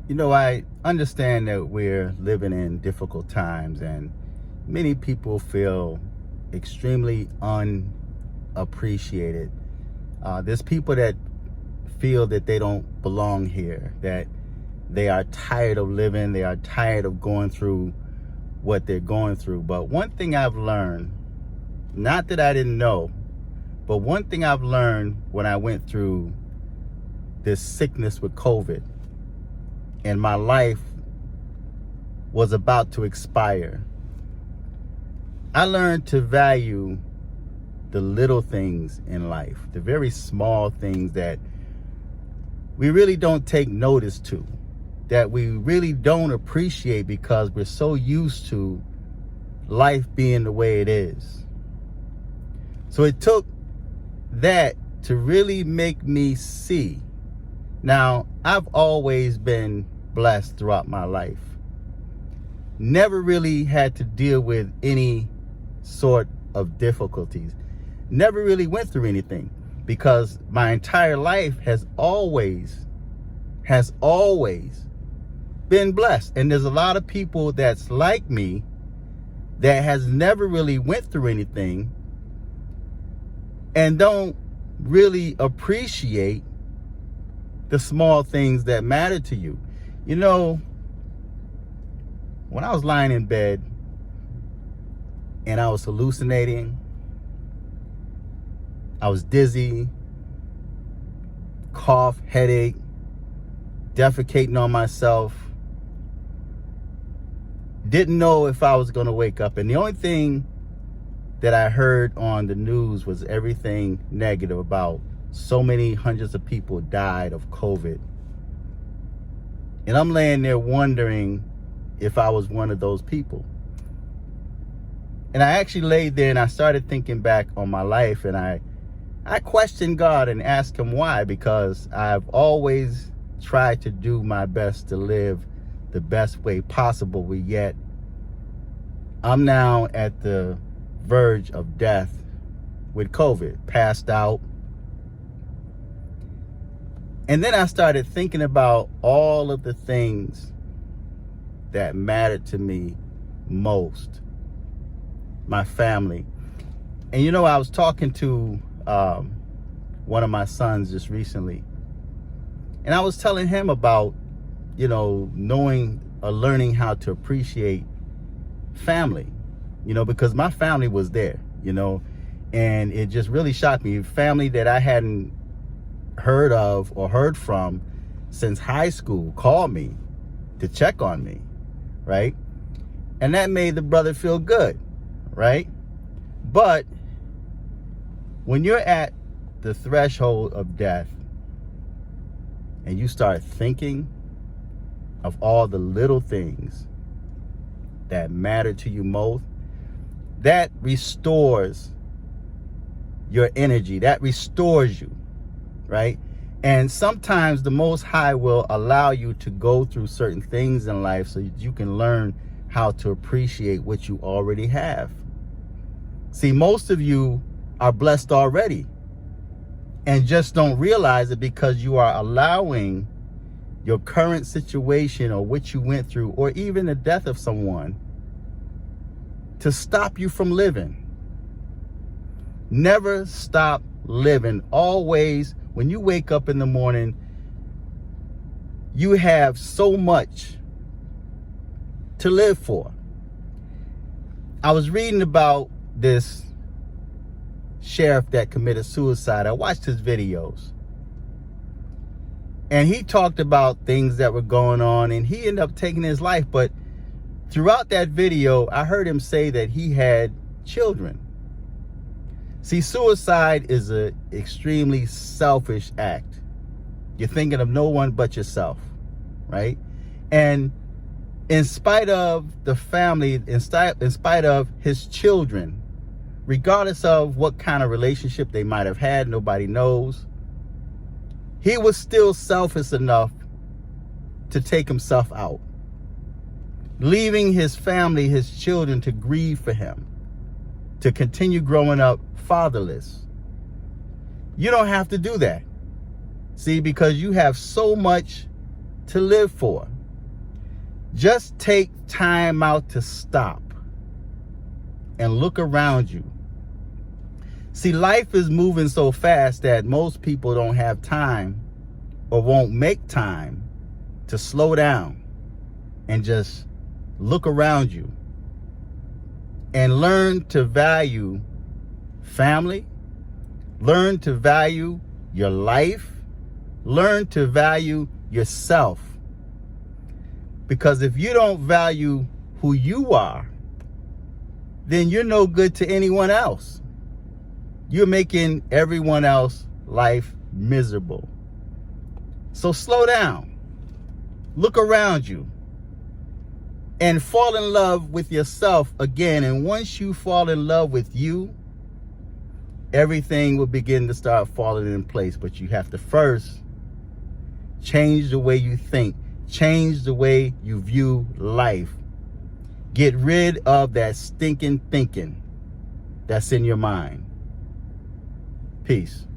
I understand that we're living in difficult times and many people feel extremely unappreciated. There's people that feel that they don't belong here, that they are tired of living, they are tired of going through what they're going through. But one thing I've learned, not that I didn't know, but one thing I've learned when I went through this sickness with COVID, and my life was about to expire, I learned to value the little things in life, the very small things that we really don't take notice to, that we really don't appreciate because we're so used to life being the way it is. So it took that to really make me see. Now, I've always been blessed throughout my life. Never really had to deal with any sort of difficulties. Never really went through anything because my entire life has always been blessed. And there's a lot of people that's like me that has never really went through anything and don't really appreciate the small things that matter to you. When I was lying in bed and I was hallucinating, I was dizzy, cough, headache, defecating on myself, didn't know if I was going to wake up. And the only thing that I heard on the news was everything negative about so many hundreds of people died of COVID. And I'm laying there wondering if I was one of those people. And I actually laid there and I started thinking back on my life, and I questioned God and asked him why, because I've always tried to do my best to live the best way possible, but yet I'm now at the verge of death with COVID, passed out. And then I started thinking about all of the things that mattered to me most. My family. And I was talking to one of my sons just recently, and I was telling him about, knowing or learning how to appreciate family, because my family was there, and it just really shocked me. Family that I hadn't heard of or heard from since high school called me to check on me, right? And that made the brother feel good, right? But when you're at the threshold of death and you start thinking of all the little things that matter to you most, that restores your energy, that restores you, right? And sometimes the Most High will allow you to go through certain things in life so you can learn how to appreciate what you already have. See, most of you are blessed already and just don't realize it because you are allowing your current situation or what you went through, or even the death of someone, to stop you from living. Never stop living. Always, when you wake up in the morning, you have so much to live for. I was reading about this sheriff that committed suicide. I watched his videos, and he talked about things that were going on, and he ended up taking his life. But throughout that video, I heard him say that he had children. See, suicide is an extremely selfish act. You're thinking of no one but yourself, right? And in spite of the family, in spite of his children, regardless of what kind of relationship they might have had, nobody knows, he was still selfish enough to take himself out, leaving his family, his children, to grieve for him, to continue growing up fatherless. You don't have to do that. See, because you have so much to live for. Just take time out to stop and look around you. See, life is moving so fast that most people don't have time or won't make time to slow down and just look around you and learn to value family, learn to value your life, learn to value yourself. Because if you don't value who you are, then you're no good to anyone else. You're making everyone else's life miserable. So slow down, look around you, and fall in love with yourself again. And once you fall in love with you, everything will begin to start falling in place. But you have to first change the way you think, change the way you view life. Get rid of that stinking thinking that's in your mind. Peace.